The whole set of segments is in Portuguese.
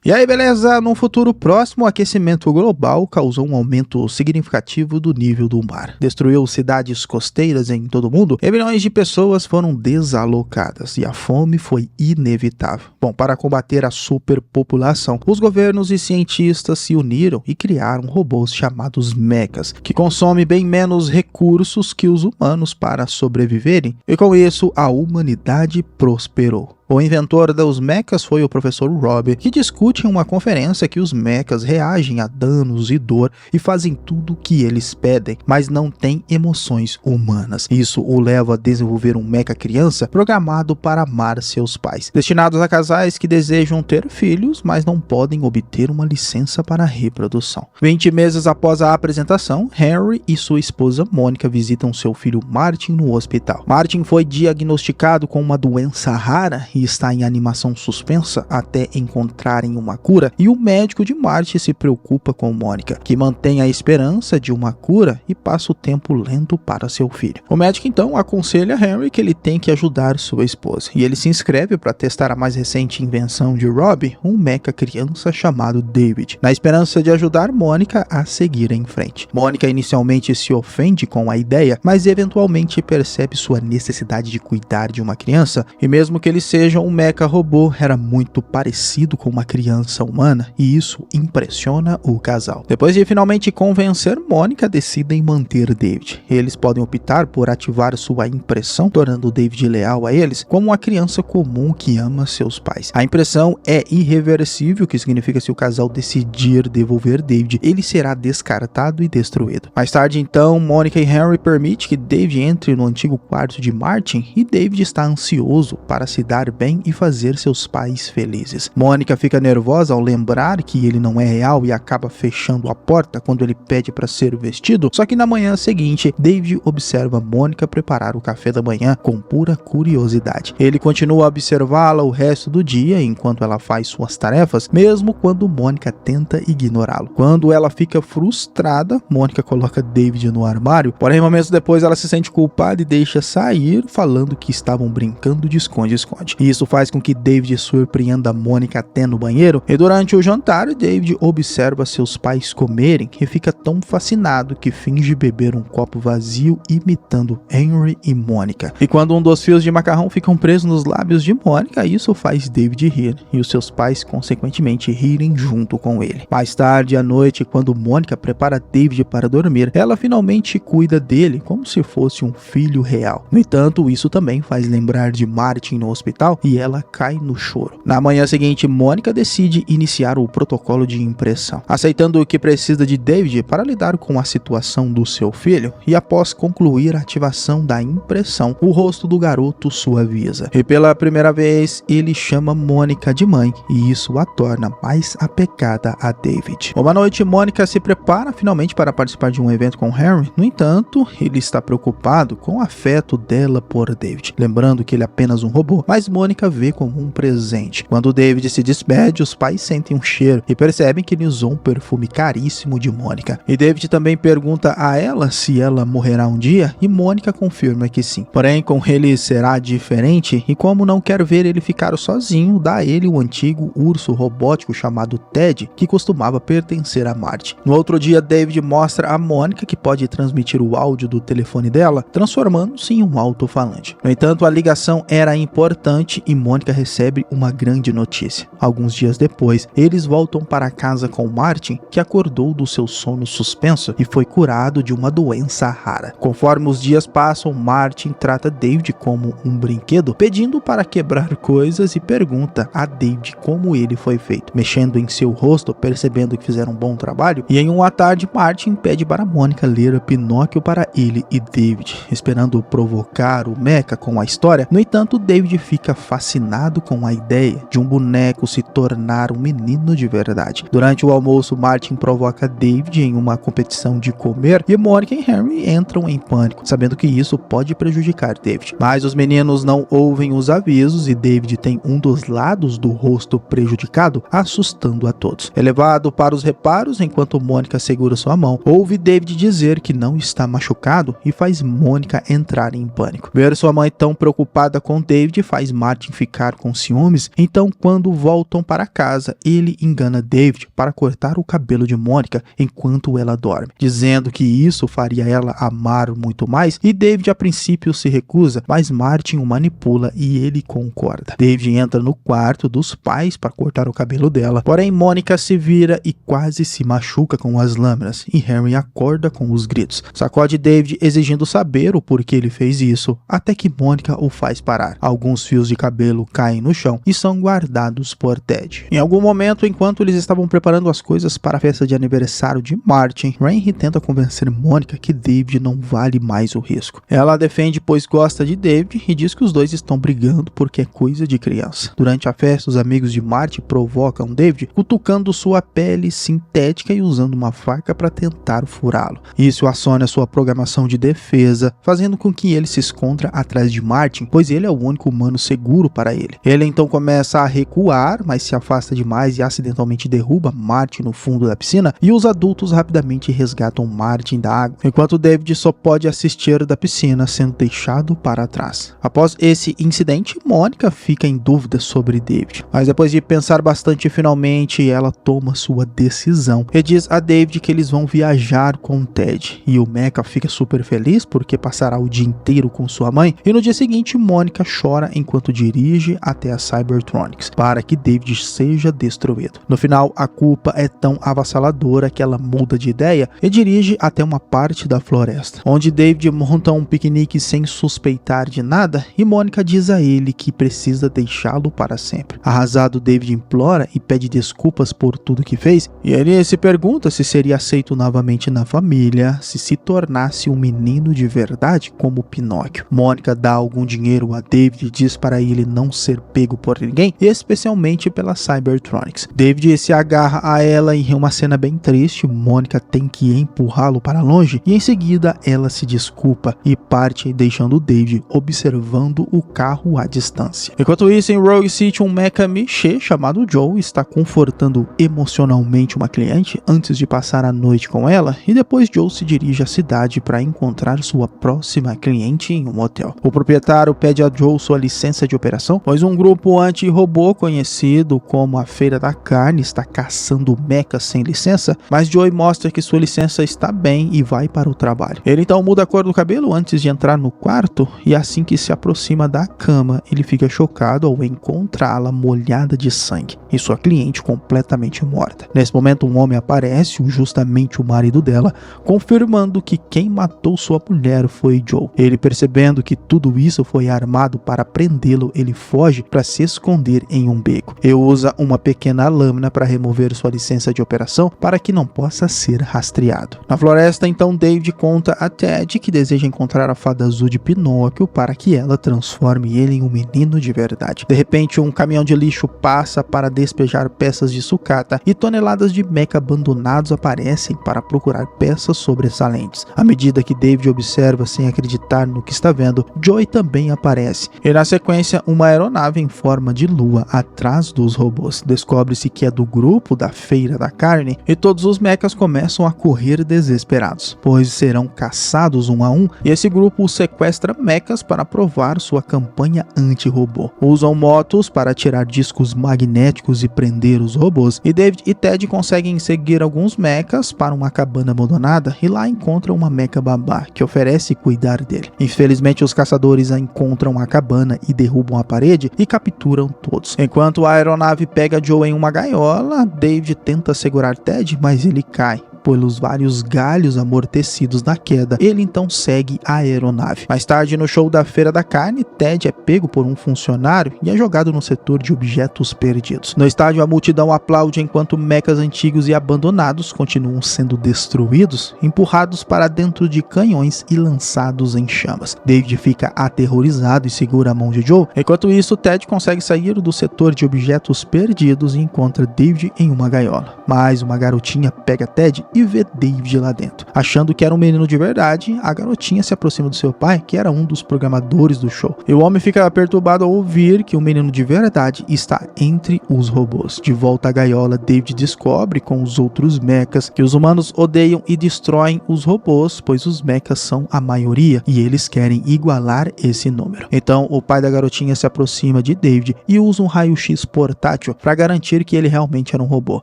E aí, beleza? Num futuro próximo, o aquecimento global causou um aumento significativo do nível do mar. Destruiu cidades costeiras em todo o mundo e milhões de pessoas foram desalocadas e a fome foi inevitável. Bom, para combater a superpopulação, os governos e cientistas se uniram e criaram robôs chamados mechas, que consomem bem menos recursos que os humanos para sobreviverem, e com isso a humanidade prosperou. O inventor dos mechas foi o professor Rob, que discute em uma conferência que os mechas reagem a danos e dor e fazem tudo o que eles pedem, mas não têm emoções humanas. Isso o leva a desenvolver um mecha criança programado para amar seus pais, destinados a casais que desejam ter filhos, mas não podem obter uma licença para a reprodução. 20 meses após a apresentação, Henry e sua esposa Mônica visitam seu filho Martin no hospital. Martin foi diagnosticado com uma doença rara e está em animação suspensa até encontrarem uma cura, e o médico de Martin se preocupa com Mônica, que mantém a esperança de uma cura e passa o tempo lendo para seu filho. O médico então aconselha Henry que ele tem que ajudar sua esposa, e ele se inscreve para testar a mais recente invenção de Rob, um mecha criança chamado David, na esperança de ajudar Mônica a seguir em frente. Mônica inicialmente se ofende com a ideia, mas eventualmente percebe sua necessidade de cuidar de uma criança, e mesmo que ele seja um mecha robô, era muito parecido com uma criança humana, e isso impressiona o casal. Depois de finalmente convencer Mônica, decidem manter David. Eles podem optar por ativar sua impressão, tornando David leal a eles, como uma criança comum que ama seus pais. A impressão é irreversível, que significa que se o casal decidir devolver David, ele será descartado e destruído. Mais tarde então, Mônica e Henry permitem que David entre no antigo quarto de Martin, e David está ansioso para se dar bem e fazer seus pais felizes. Mônica fica nervosa ao lembrar que ele não é real e acaba fechando a porta quando ele pede para ser vestido, só que na manhã seguinte, David observa Mônica preparar o café da manhã com pura curiosidade. Ele continua a observá-la o resto do dia enquanto ela faz suas tarefas, mesmo quando Mônica tenta ignorá-lo. Quando ela fica frustrada, Mônica coloca David no armário, porém momentos depois ela se sente culpada e deixa sair, falando que estavam brincando de esconde-esconde. Isso faz com que David surpreenda Mônica até no banheiro, e durante o jantar, David observa seus pais comerem e fica tão fascinado que finge beber um copo vazio imitando Henry e Mônica. E quando um dos fios de macarrão ficam presos nos lábios de Mônica, isso faz David rir, e os seus pais consequentemente rirem junto com ele. Mais tarde à noite, quando Mônica prepara David para dormir, ela finalmente cuida dele como se fosse um filho real. No entanto, isso também faz lembrar de Martin no hospital, e ela cai no choro. Na manhã seguinte, Mônica decide iniciar o protocolo de impressão, aceitando que precisa de David para lidar com a situação do seu filho, e após concluir a ativação da impressão, o rosto do garoto suaviza, e pela primeira vez ele chama Mônica de mãe, e isso a torna mais apegada a David. Uma noite, Mônica se prepara finalmente para participar de um evento com Henry. No entanto, ele está preocupado com o afeto dela por David, lembrando que ele é apenas um robô, mas Mônica vê como um presente. Quando David se despede, os pais sentem um cheiro e percebem que ele usou um perfume caríssimo de Mônica. E David também pergunta a ela se ela morrerá um dia, e Mônica confirma que sim. Porém, com ele será diferente, e como não quer ver ele ficar sozinho, dá a ele o antigo urso robótico chamado Ted, que costumava pertencer a Marty. No outro dia, David mostra a Mônica que pode transmitir o áudio do telefone dela, transformando-se em um alto-falante. No entanto, a ligação era importante e Mônica recebe uma grande notícia. Alguns dias depois, eles voltam para casa com Martin, que acordou do seu sono suspenso e foi curado de uma doença rara. Conforme os dias passam, Martin trata David como um brinquedo, pedindo para quebrar coisas e pergunta a David como ele foi feito, mexendo em seu rosto, percebendo que fizeram um bom trabalho, e em uma tarde, Martin pede para Mônica ler Pinóquio para ele e David, esperando provocar o mecha com a história. No entanto, David fica fascinado com a ideia de um boneco se tornar um menino de verdade. Durante o almoço, Martin provoca David em uma competição de comer, e Mônica e Henry entram em pânico, sabendo que isso pode prejudicar David. Mas os meninos não ouvem os avisos e David tem um dos lados do rosto prejudicado, assustando a todos. É levado para os reparos enquanto Mônica segura sua mão. Ouve David dizer que não está machucado e faz Mônica entrar em pânico. Ver sua mãe tão preocupada com David faz Martin Martin ficar com ciúmes, então quando voltam para casa, ele engana David para cortar o cabelo de Mônica enquanto ela dorme, dizendo que isso faria ela amar muito mais, e David a princípio se recusa, mas Martin o manipula e ele concorda. David entra no quarto dos pais para cortar o cabelo dela, porém Mônica se vira e quase se machuca com as lâminas, e Henry acorda com os gritos. Sacode David exigindo saber o porquê ele fez isso, até que Mônica o faz parar. Alguns fios de cabelo caem no chão e são guardados por Ted. Em algum momento, enquanto eles estavam preparando as coisas para a festa de aniversário de Martin, Henry tenta convencer Mônica que David não vale mais o risco. Ela a defende pois gosta de David e diz que os dois estão brigando porque é coisa de criança. Durante a festa, os amigos de Martin provocam David, cutucando sua pele sintética e usando uma faca para tentar furá-lo. Isso aciona sua programação de defesa, fazendo com que ele se esconda atrás de Martin, pois ele é o único humano seguro para ele. Ele então começa a recuar, mas se afasta demais e acidentalmente derruba Martin no fundo da piscina, e os adultos rapidamente resgatam Martin da água, enquanto David só pode assistir da piscina, sendo deixado para trás. Após esse incidente, Mônica fica em dúvida sobre David, mas depois de pensar bastante, finalmente ela toma sua decisão e diz a David que eles vão viajar com Ted, e o Mecha fica super feliz porque passará o dia inteiro com sua mãe, e no dia seguinte Mônica chora enquanto dirige até a Cybertronics para que David seja destruído. No final, a culpa é tão avassaladora que ela muda de ideia e dirige até uma parte da floresta, onde David monta um piquenique sem suspeitar de nada, e Mônica diz a ele que precisa deixá-lo para sempre. Arrasado, David implora e pede desculpas por tudo que fez, e ele se pergunta se seria aceito novamente na família se tornasse um menino de verdade como Pinóquio. Mônica dá algum dinheiro a David e diz para ele não ser pego por ninguém, especialmente pela Cybertronics. David se agarra a ela e em uma cena bem triste, Mônica tem que empurrá-lo para longe, e em seguida ela se desculpa e parte, deixando David observando o carro à distância. Enquanto isso, em Rogue City, um mecha Michê chamado Joe está confortando emocionalmente uma cliente antes de passar a noite com ela, e depois Joe se dirige à cidade para encontrar sua próxima cliente em um hotel. O proprietário pede a Joe sua licença de operação, pois um grupo anti-robô conhecido como a Feira da Carne está caçando mechas sem licença, mas Joe mostra que sua licença está bem e vai para o trabalho. Ele então muda a cor do cabelo antes de entrar no quarto, e assim que se aproxima da cama, ele fica chocado ao encontrá-la molhada de sangue e sua cliente completamente morta. Nesse momento, um homem aparece, justamente o marido dela, confirmando que quem matou sua mulher foi Joe. Ele, percebendo que tudo isso foi armado para prendê-lo, ele foge para se esconder em um beco e usa uma pequena lâmina para remover sua licença de operação para que não possa ser rastreado. Na floresta, então, David conta a Ted que deseja encontrar a fada azul de Pinóquio para que ela transforme ele em um menino de verdade. De repente, um caminhão de lixo passa para despejar peças de sucata, e toneladas de mecha abandonados aparecem para procurar peças sobressalentes. À medida que David observa sem acreditar no que está vendo, Joey também aparece, e na sequência uma aeronave em forma de lua atrás dos robôs. Descobre-se que é do grupo da Feira da Carne, e todos os mechas começam a correr desesperados, pois serão caçados um a um, e esse grupo sequestra mechas para provar sua campanha anti-robô. Usam motos para tirar discos magnéticos e prender os robôs, e David e Ted conseguem seguir alguns mechas para uma cabana abandonada, e lá encontram uma mecha babá que oferece cuidar dele. Infelizmente, os caçadores encontram a cabana e derrubam a parede e capturam todos. Enquanto a aeronave pega Joe em uma gaiola, David tenta segurar Ted, mas ele cai pelos vários galhos amortecidos na queda. Ele então segue a aeronave. Mais tarde, no show da Feira da Carne, Ted é pego por um funcionário e é jogado no setor de objetos perdidos. No estádio, a multidão aplaude enquanto mechas antigos e abandonados continuam sendo destruídos, empurrados para dentro de canhões e lançados em chamas. David fica aterrorizado e segura a mão de Joe. Enquanto isso, Ted consegue sair do setor de objetos perdidos e encontra David em uma gaiola. Mas uma garotinha pega Ted e vê David lá dentro. Achando que era um menino de verdade, a garotinha se aproxima do seu pai, que era um dos programadores do show. E o homem fica perturbado ao ouvir que o menino de verdade está entre os robôs. De volta à gaiola, David descobre com os outros mechas que os humanos odeiam e destroem os robôs, pois os mechas são a maioria e eles querem igualar esse número. Então o pai da garotinha se aproxima de David e usa um raio-x portátil para garantir que ele realmente era um robô.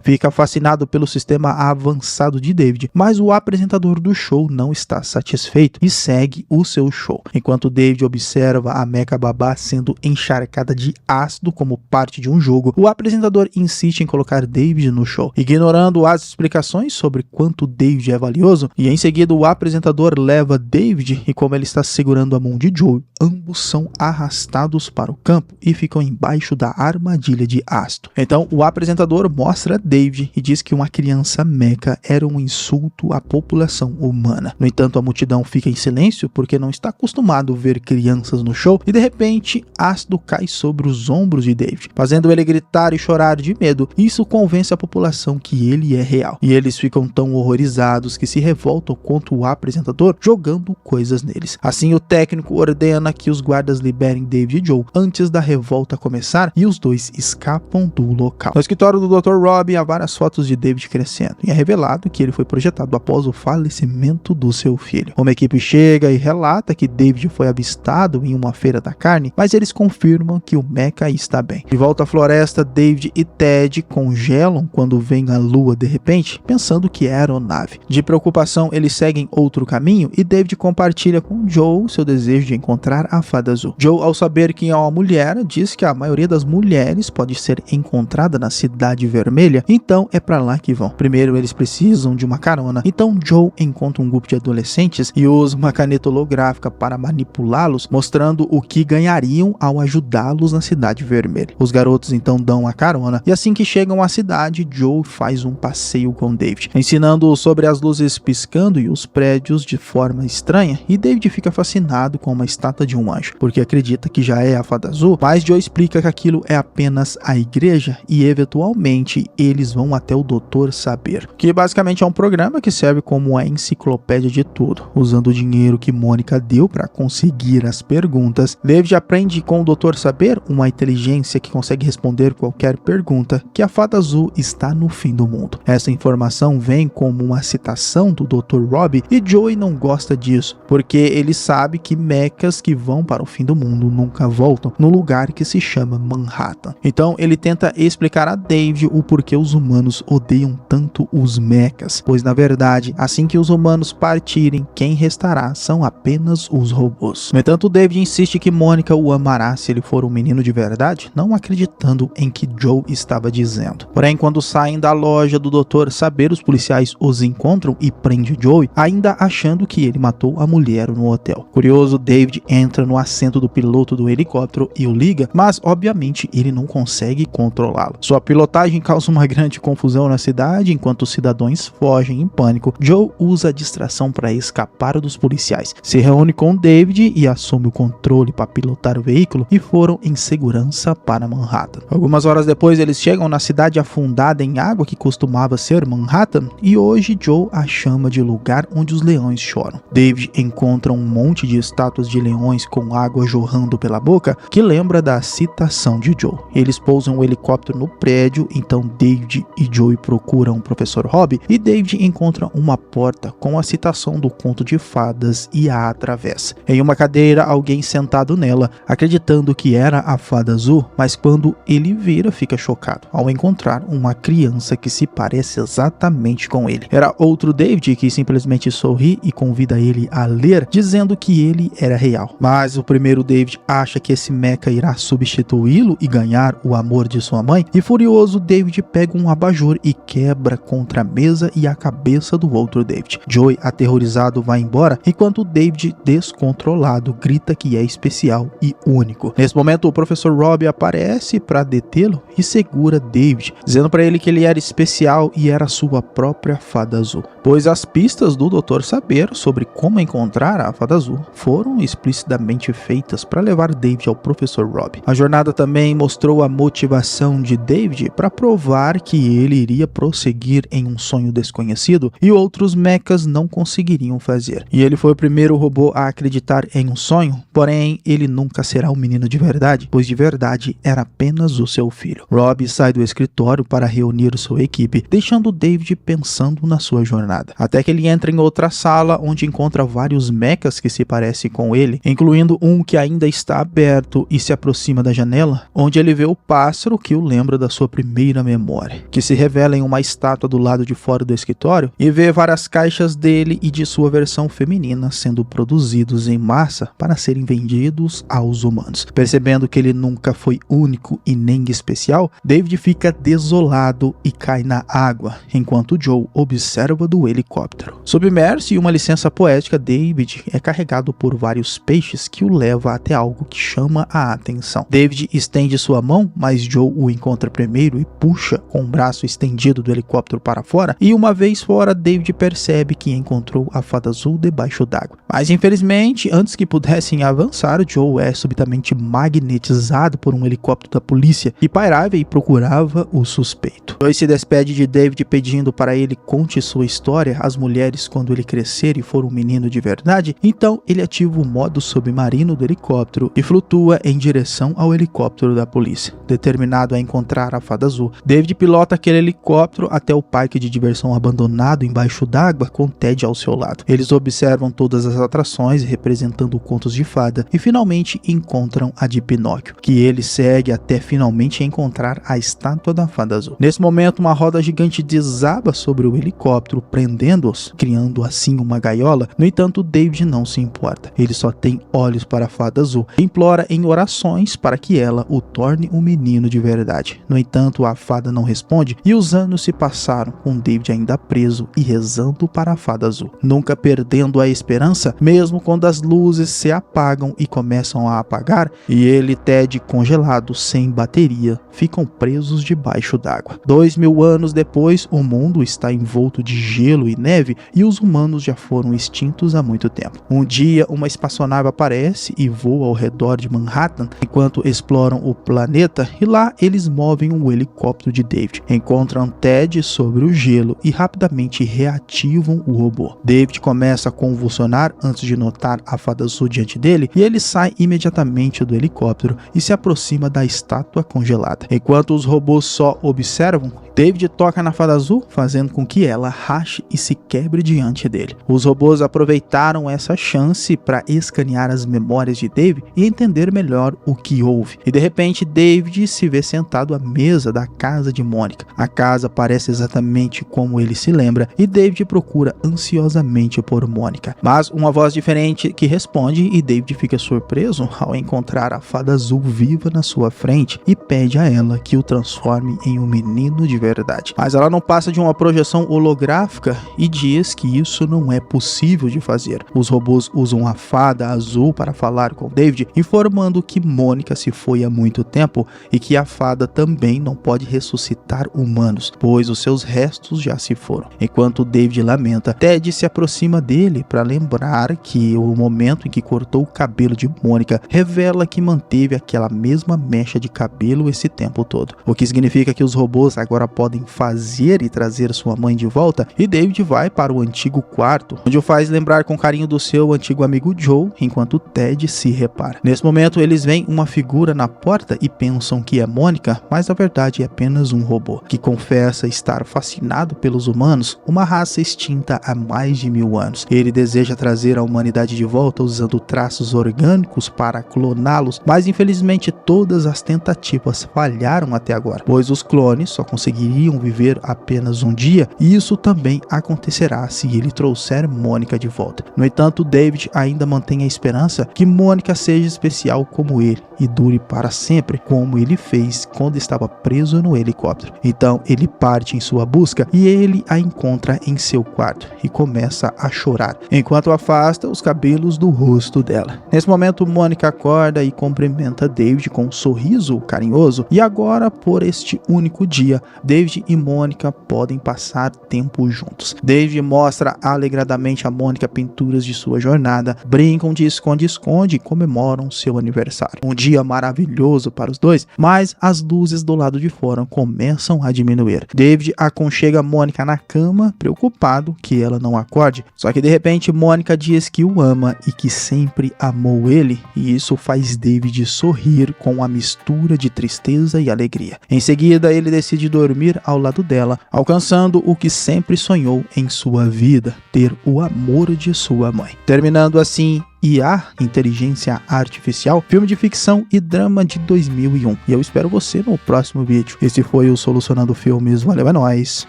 Fica fascinado pelo sistema avançado de David, mas o apresentador do show não está satisfeito e segue o seu show. Enquanto David observa a mecha babá sendo encharcada de ácido como parte de um jogo, o apresentador insiste em colocar David no show, ignorando as explicações sobre quanto David é valioso, e em seguida o apresentador leva David e, como ele está segurando a mão de Joe, ambos são arrastados para o campo e ficam embaixo da armadilha de ácido. Então o apresentador mostra David e diz que uma criança mecha era um insulto à população humana. No entanto, a multidão fica em silêncio porque não está acostumado a ver crianças no show, e de repente ácido cai sobre os ombros de David, fazendo ele gritar e chorar de medo. Isso convence a população que ele é real, e eles ficam tão horrorizados que se revoltam contra o apresentador, jogando coisas neles. Assim, o técnico ordena que os guardas liberem David e Joe antes da revolta começar, e os dois escapam do local. No escritório do Dr. Rob há várias fotos de David crescendo, e é revelado que ele foi projetado após o falecimento do seu filho. Uma equipe chega e relata que David foi avistado em uma feira da carne, mas eles confirmam que o mecha está bem. De volta à floresta, David e Ted congelam quando vem a lua de repente, pensando que é aeronave. De preocupação, eles seguem outro caminho e David compartilha com Joe seu desejo de encontrar a Fada Azul. Joe, ao saber que é uma mulher, diz que a maioria das mulheres pode ser encontrada na Cidade Vermelha, então é pra lá que vão. Primeiro eles precisam de uma carona, então Joe encontra um grupo de adolescentes e usa uma caneta holográfica para manipulá-los, mostrando o que ganhariam ao ajudá-los na Cidade Vermelha. Os garotos então dão a carona, e assim que chegam à cidade, Joe faz um passeio com David, ensinando sobre as luzes piscando e os prédios de forma estranha, e David fica fascinado com uma estátua de um anjo, porque acredita que já é a Fada Azul, mas Joe explica que aquilo é apenas a igreja e eventualmente eles vão até o Dr. Saber, que basicamente é um programa que serve como a enciclopédia de tudo. Usando o dinheiro que Mônica deu para conseguir as perguntas, David aprende com o Dr. Saber, uma inteligência que consegue responder qualquer pergunta, que a Fada Azul está no fim do mundo. Essa informação vem como uma citação do Dr. Rob, e Joey não gosta disso, porque ele sabe que mechas que vão para o fim do mundo nunca voltam, no lugar que se chama Manhattan. Então ele tenta explicar a David o porquê os humanos odeiam tanto os mechas, pois na verdade, assim que os humanos partirem, quem restará são apenas os robôs. No entanto, David insiste que Mônica o amará se ele for um menino de verdade, não acreditando em que Joe estava dizendo. Porém, quando saem da loja do Dr. Saber, os policiais os encontram e prendem Joey, ainda achando que ele matou a mulher no hotel. Curioso, David entra no assento do piloto do helicóptero e o liga, mas obviamente ele não consegue controlá-lo. Sua pilotagem causa uma grande confusão na cidade, enquanto os cidadãos fogem em pânico. Joe usa a distração para escapar dos policiais, se reúne com David e assume o controle para pilotar o veículo, e foram em segurança para Manhattan. Algumas horas depois eles chegam na cidade afundada em água que costumava ser Manhattan, e hoje Joe a chama de lugar onde os leões choram. David encontra um monte de estátuas de leões com água jorrando pela boca, que lembra da citação de Joe. Eles pousam o helicóptero no prédio, então David e Joey procuram o Professor Rob, e David encontra uma porta com a citação do conto de fadas e a atravessa. Em uma cadeira, alguém sentado nela, acreditando que era a Fada Azul, mas quando ele vira, fica chocado ao encontrar uma criança que se parece exatamente com ele. Era outro David, que simplesmente sorri e convida ele a ler, dizendo que ele era real. Mas o primeiro David acha que esse mecha irá substituí-lo e ganhar o amor de sua mãe, e furioso, David pega um abajur e quebra contra a mesa e a cabeça do outro David. Joey, aterrorizado, vai embora, enquanto David, descontrolado, grita que é especial e único. Nesse momento, o Professor Rob aparece para detê-lo e segura David, dizendo para ele que ele era especial e era sua própria Fada Azul, pois as pistas do Dr. Saber sobre como encontrar a Fada Azul foram explicitamente feitas para levar David ao Professor Rob. A jornada também mostrou a motivação de David para provar que ele iria prosseguir em um sonho desconhecido e outros mechas não conseguiriam fazer. E ele foi o primeiro robô a acreditar em um sonho, porém ele nunca será um menino de verdade, pois de verdade era apenas o seu filho. Rob sai do escritório para reunir sua equipe, deixando David pensando na sua jornada. Até que ele entra em outra sala, onde encontra vários mechas que se parecem com ele, incluindo um que ainda está aberto e se aproxima da janela, onde ele vê o pássaro que o lembra da sua primeira memória, que se revela em uma estátua do lado de fora do escritório, e vê várias caixas dele e de sua versão feminina sendo produzidos em massa para serem vendidos aos humanos. Percebendo que ele nunca foi único e nem especial, David fica desolado e cai na água, enquanto Joe observa do helicóptero. Submerso em uma licença poética, David é carregado por vários peixes que o leva até algo que chama a atenção. David estende sua mão, mas Joe o encontra primeiro e puxa com o braço estendido do helicóptero para fora, e uma vez fora, David percebe que encontrou a Fada Azul debaixo d'água. Mas infelizmente, antes que pudessem avançar, Joe é subitamente magnetizado por um helicóptero da polícia que pairava e procurava o suspeito. Joe se despede de David pedindo para ele conte sua história às mulheres quando ele crescer e for um menino de verdade. Então ele ativa o modo submarino do helicóptero e flutua em direção ao helicóptero da polícia. Determinado a encontrar a Fada Azul, David pilota aquele helicóptero até o parque de diversão abandonado embaixo d'água com Ted ao seu lado. Eles observam todas as atrações representando contos de fada e finalmente encontram a de Pinóquio, que ele segue até finalmente encontrar a estátua da Fada Azul. Nesse momento, uma roda gigante desaba sobre o helicóptero, prendendo-os, criando assim uma gaiola. No entanto, David não se importa. Ele só tem olhos para a Fada Azul e implora em orações para que ela o torne um menino de verdade. No entanto, a fada não responde e os anos se passaram, com David ainda preso e rezando para a Fada Azul, nunca perdendo a esperança, mesmo quando as luzes se apagam e começam a apagar, e ele e Ted, congelados sem bateria, ficam presos debaixo d'água. 2000 anos depois, o mundo está envolto de gelo e neve e os humanos já foram extintos há muito tempo. Um dia, uma espaçonave aparece e voa ao redor de Manhattan enquanto exploram o planeta, e lá eles movem um helicóptero de David. Encontram Ted sobre o gelo e rapidamente reativam o robô. David começa a convulsionar antes de notar a Fada Azul diante dele, e ele sai imediatamente do helicóptero e se aproxima da estátua congelada. Enquanto os robôs só observam, David toca na Fada Azul, fazendo com que ela rache e se quebre diante dele. Os robôs aproveitaram essa chance para escanear as memórias de David e entender melhor o que houve. E de repente, David se vê sentado à mesa da casa de Mônica. A casa parece exatamente como ele se lembra e David procura ansiosamente por Mônica. Mas uma voz diferente que responde, e David fica surpreso ao encontrar a Fada Azul viva na sua frente e pede a ela que o transforme em um menino de verdade. Mas ela não passa de uma projeção holográfica e diz que isso não é possível de fazer. Os robôs usam a Fada Azul para falar com David, informando que Mônica se foi há muito tempo e que a fada também não pode ressuscitar humanos, pois os seus restos já se foram. Enquanto David lamenta, Ted se aproxima dele para lembrar que o momento em que cortou o cabelo de Mônica revela que manteve aquela mesma mecha de cabelo esse tempo todo, o que significa que os robôs agora podem fazer e trazer sua mãe de volta, e David vai para o antigo quarto, onde o faz lembrar com carinho do seu antigo amigo Joe, enquanto Ted se repara. Nesse momento, eles veem uma figura na porta e pensam que é Mônica, mas na verdade é apenas um robô, que confessa estar fascinado pelos humanos, uma raça extinta há mais de 1000 anos. Ele deseja trazer a humanidade de volta usando traços orgânicos para cloná-los, mas infelizmente todas as tentativas falharam até agora, pois os clones só conseguiriam viver apenas um dia, e isso também acontecerá se ele trouxer Mônica de volta. No entanto, David ainda mantém a esperança que Mônica seja especial como ele e dure para sempre, como ele fez quando estava preso no helicóptero. Então ele parte em sua busca e ele a encontra em seu quarto e começa a chorar, enquanto afasta os cabelos do rosto dela. Nesse momento, Mônica acorda e cumprimenta David com um sorriso carinhoso, e agora, por este único dia, David e Mônica podem passar tempo juntos. David mostra alegradamente a Mônica pinturas de sua jornada, brincam de esconde-esconde e comemoram seu aniversário. Um dia maravilhoso para os dois, mas as luzes do lado de fora começam a diminuir. David aconchega Mônica Mônica na cama, preocupado que ela não acorde. Só que de repente Mônica diz que o ama e que sempre amou ele, e isso faz David sorrir com a mistura de tristeza e alegria. Em seguida, ele decide dormir ao lado dela, alcançando o que sempre sonhou em sua vida, ter o amor de sua mãe. Terminando assim IA, Inteligência Artificial, filme de ficção e drama de 2001. E eu espero você no próximo vídeo. Esse foi o Solucionando Filmes. Valeu, é nóis.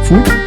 Fui!